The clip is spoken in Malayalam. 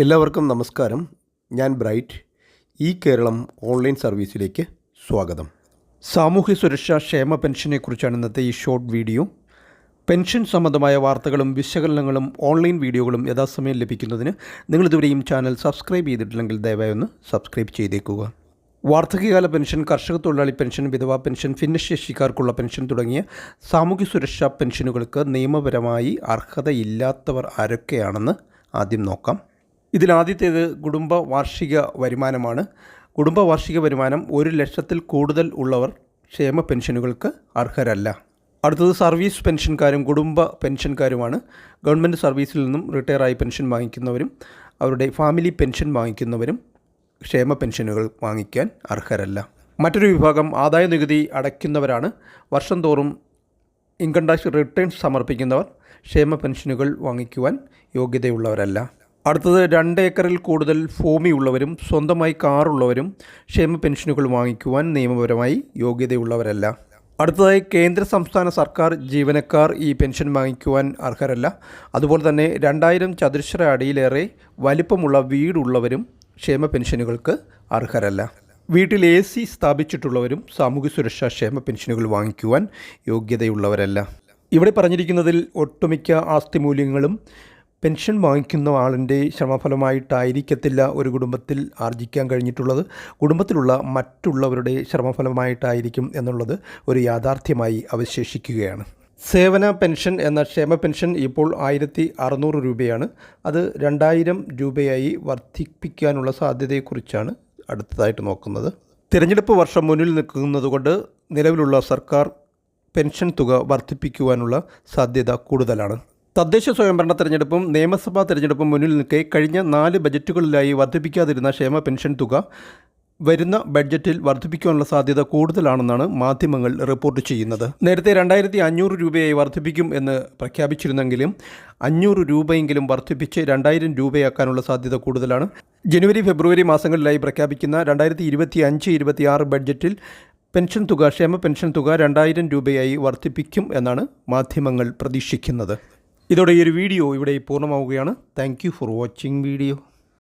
എല്ലാവർക്കും നമസ്കാരം. ഞാൻ ബ്രൈറ്റ്. ഈ കേരളം ഓൺലൈൻ സർവീസിലേക്ക് സ്വാഗതം. സാമൂഹ്യ സുരക്ഷാ ക്ഷേമ പെൻഷനെക്കുറിച്ചാണ് ഇന്നത്തെ ഈ ഷോർട്ട് വീഡിയോ. പെൻഷൻ സംബന്ധമായ വാർത്തകളും വിശകലനങ്ങളും ഓൺലൈൻ വീഡിയോകളും യഥാസമയം ലഭിക്കുന്നതിന് നിങ്ങളിതുവരെയും ചാനൽ സബ്സ്ക്രൈബ് ചെയ്തിട്ടില്ലെങ്കിൽ ദയവായി ഒന്ന് സബ്സ്ക്രൈബ് ചെയ്തേക്കുക. വാർദ്ധക്യകാല പെൻഷൻ, കർഷക തൊഴിലാളി പെൻഷൻ, വിധവാ പെൻഷൻ, ഭിന്നശേഷിക്കാർക്കുള്ള പെൻഷൻ തുടങ്ങിയ സാമൂഹ്യ സുരക്ഷാ പെൻഷനുകൾക്ക് നിയമപരമായി അർഹതയില്ലാത്തവർ ആരൊക്കെയാണെന്ന് ആദ്യം നോക്കാം. ഇതിലാദ്യത്തേത് കുടുംബ വാർഷിക വരുമാനമാണ്. കുടുംബ വാർഷിക വരുമാനം 1,00,000-ൽ കൂടുതൽ ഉള്ളവർ ക്ഷേമ പെൻഷനുകൾക്ക് അർഹരല്ല. അടുത്തത് സർവീസ് പെൻഷൻകാരും കുടുംബ പെൻഷൻകാരുമാണ്. ഗവൺമെൻറ് സർവീസിൽ നിന്നും റിട്ടയറായി പെൻഷൻ വാങ്ങിക്കുന്നവരും അവരുടെ ഫാമിലി പെൻഷൻ വാങ്ങിക്കുന്നവരും ക്ഷേമ പെൻഷനുകൾ വാങ്ങിക്കാൻ അർഹരല്ല. മറ്റൊരു വിഭാഗം ആദായ നികുതി അടയ്ക്കുന്നവരാണ്. വർഷം തോറും ഇൻകം ടാക്സ് റിട്ടേൺസ് സമർപ്പിക്കുന്നവർ ക്ഷേമ പെൻഷനുകൾ വാങ്ങിക്കുവാൻ യോഗ്യതയുള്ളവരല്ല. അടുത്തത് 2 ഏക്കറിൽ കൂടുതൽ ഭൂമിയുള്ളവരും സ്വന്തമായി കാറുള്ളവരും ക്ഷേമ പെൻഷനുകൾ വാങ്ങിക്കുവാൻ നിയമപരമായി യോഗ്യതയുള്ളവരല്ല. അടുത്തതായി കേന്ദ്ര സംസ്ഥാന സർക്കാർ ജീവനക്കാർ ഈ പെൻഷൻ വാങ്ങിക്കുവാൻ അർഹരല്ല. അതുപോലെ തന്നെ 2000 ചതുരശ്ര അടിയിലേറെ വലിപ്പമുള്ള വീടുള്ളവരും ക്ഷേമ പെൻഷനുകൾക്ക് അർഹരല്ല. വീട്ടിൽ AC സ്ഥാപിച്ചിട്ടുള്ളവരും സാമൂഹ്യ സുരക്ഷാ ക്ഷേമ പെൻഷനുകൾ വാങ്ങിക്കുവാൻ യോഗ്യതയുള്ളവരല്ല. ഇവിടെ പറഞ്ഞിരിക്കുന്നതിൽ ഒട്ടുമിക്ക ആസ്തി മൂല്യങ്ങളും പെൻഷൻ വാങ്ങിക്കുന്ന ആളിൻ്റെ ശ്രമഫലമായിട്ടായിരിക്കത്തില്ല ഒരു കുടുംബത്തിൽ ആർജിക്കാൻ കഴിഞ്ഞിട്ടുള്ളത്. കുടുംബത്തിലുള്ള മറ്റുള്ളവരുടെ ശ്രമഫലമായിട്ടായിരിക്കും എന്നുള്ളത് ഒരു യാഥാർത്ഥ്യമായി അവശേഷിക്കുകയാണ്. സേവന പെൻഷൻ എന്ന ക്ഷേമ പെൻഷൻ ഇപ്പോൾ 1600 രൂപയാണ്. അത് 2000 രൂപയായി വർദ്ധിപ്പിക്കാനുള്ള സാധ്യതയെക്കുറിച്ചാണ് അടുത്തതായിട്ട് നോക്കുന്നത്. തിരഞ്ഞെടുപ്പ് വർഷം മുന്നിൽ നിൽക്കുന്നതുകൊണ്ട് നിലവിലുള്ള സർക്കാർ പെൻഷൻ തുക വർദ്ധിപ്പിക്കുവാനുള്ള സാധ്യത കൂടുതലാണ്. തദ്ദേശ സ്വയംഭരണ തെരഞ്ഞെടുപ്പും നിയമസഭാ തെരഞ്ഞെടുപ്പും മുന്നിൽ നിൽക്കെ കഴിഞ്ഞ 4 ബജറ്റുകളിലായി വർദ്ധിപ്പിക്കാതിരുന്ന ക്ഷേമ പെൻഷൻ തുക വരുന്ന ബഡ്ജറ്റിൽ വർദ്ധിപ്പിക്കാനുള്ള സാധ്യത കൂടുതലാണെന്നാണ് മാധ്യമങ്ങൾ റിപ്പോർട്ട് ചെയ്യുന്നത്. നേരത്തെ 2500 രൂപയായി വർദ്ധിപ്പിക്കും എന്ന് പ്രഖ്യാപിച്ചിരുന്നെങ്കിലും 500 രൂപയെങ്കിലും വർദ്ധിപ്പിച്ച് 2000 രൂപയാക്കാനുള്ള സാധ്യത കൂടുതലാണ്. ജനുവരി ഫെബ്രുവരി മാസങ്ങളിലായി പ്രഖ്യാപിക്കുന്ന 2025-26 ബഡ്ജറ്റിൽ പെൻഷൻ തുക, ക്ഷേമ പെൻഷൻ തുക 2000 രൂപയായി വർദ്ധിപ്പിക്കും എന്നാണ് മാധ്യമങ്ങൾ പ്രതീക്ഷിക്കുന്നത്. ഇതോടെ ഈ ഒരു വീഡിയോ ഇവിടെ പൂർണ്ണമാവുകയാണ്. Thank you for watching video.